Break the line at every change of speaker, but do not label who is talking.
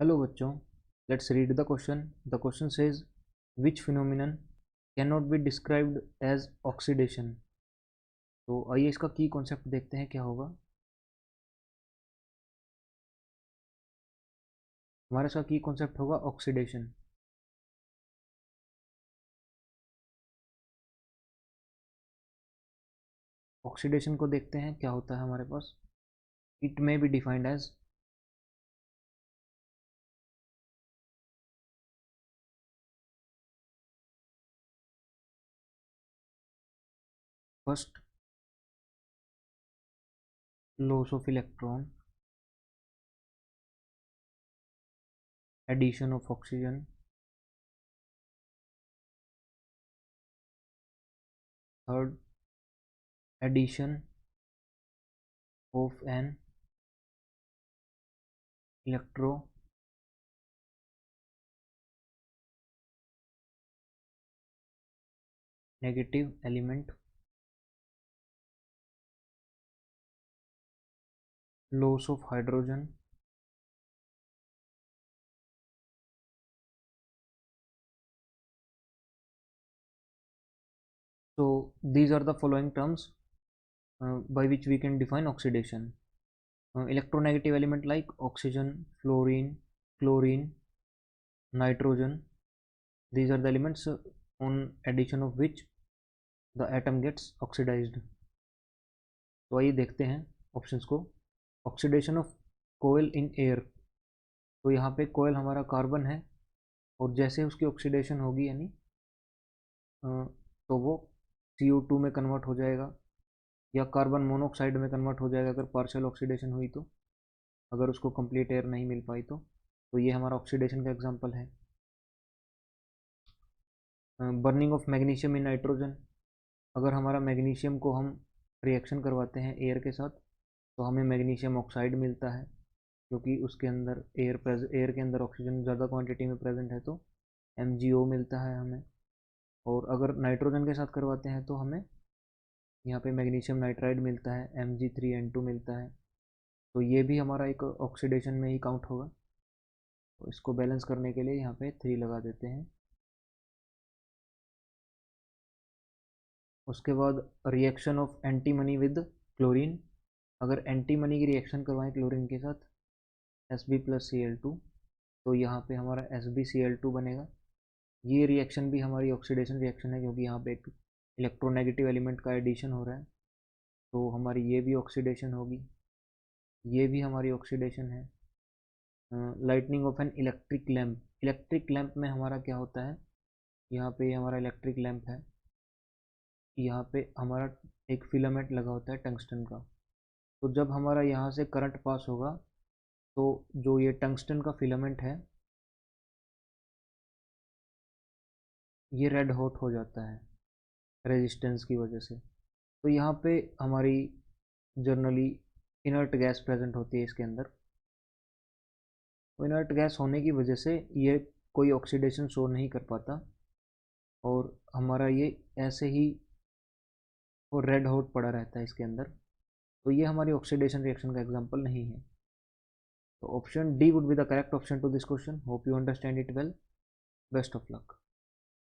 Hello बच्चों, let's read the question. The question says, which phenomenon cannot be described as oxidation? तो आइए इसका की कॉन्सेप्ट देखते हैं क्या होगा। हमारा इसका की कॉन्सेप्ट होगा ऑक्सीडेशन। ऑक्सीडेशन को देखते हैं क्या होता है हमारे पास। It may be defined as first loss of electron, addition of oxygen, third addition of an electronegative element, loss of hydrogen, so these are the following terms by which we can define oxidation. Electronegative element like oxygen, fluorine, chlorine, nitrogen, these are the elements on addition of which the atom gets oxidized. तो आइए देखते हैं options को। Oxidation of coal in air, तो यहाँ पे कोयल हमारा carbon है और जैसे उसकी ऑक्सीडेशन होगी यानी तो वो CO2 में कन्वर्ट हो जाएगा या कार्बन मोनोऑक्साइड में कन्वर्ट हो जाएगा अगर पार्शियल ऑक्सीडेशन हुई तो, अगर उसको कंप्लीट एयर नहीं मिल पाई तो ये हमारा ऑक्सीडेशन का एग्जांपल है। Burning of magnesium in nitrogen, अगर हमारा मैग्नीशियम को हम रिएक्शन करवाते हैं एयर के साथ तो हमें मैग्नीशियम ऑक्साइड मिलता है, क्योंकि उसके अंदर एयर के अंदर ऑक्सीजन ज़्यादा क्वांटिटी में प्रेजेंट है तो MgO मिलता है हमें। और अगर नाइट्रोजन के साथ करवाते हैं तो हमें यहाँ पे मैग्नीशियम नाइट्राइड मिलता है, Mg3N2 मिलता है। तो ये भी हमारा एक ऑक्सीडेशन में ही काउंट होगा। तो इसको बैलेंस करने के लिए यहाँ पे 3 लगा देते हैं। उसके बाद reaction of antimony with chlorine, अगर एंटीमनी की रिएक्शन करवाएं क्लोरीन के साथ Sb+Cl2 तो यहाँ पे हमारा SbCl2 बनेगा। ये रिएक्शन भी हमारी ऑक्सीडेशन रिएक्शन है, क्योंकि यहाँ पे एक इलेक्ट्रोनेगेटिव एलिमेंट का एडिशन हो रहा है, तो हमारी ये भी ऑक्सीडेशन होगी, ये भी हमारी ऑक्सीडेशन है। Lightning of an electric lamp में हमारा क्या होता है, यहाँ पे हमारा इलेक्ट्रिक लैम्प है, यहाँ पे हमारा एक फिलामेंट लगा होता है टंगस्टन का। तो जब हमारा यहाँ से करंट पास होगा तो जो ये टंगस्टन का फिलामेंट है ये रेड हॉट हो जाता है रेजिस्टेंस की वजह से। तो यहाँ पे हमारी जनरली इनर्ट गैस प्रेजेंट होती है इसके अंदर। तो इनर्ट गैस होने की वजह से ये कोई ऑक्सीडेशन शो नहीं कर पाता और हमारा ये ऐसे ही वो रेड हॉट पड़ा रहता है इसके अंदर। तो ये हमारी ऑक्सीडेशन रिएक्शन का एग्जांपल नहीं है। तो option D would be the correct option to this question. Hope you understand it well. Best of luck.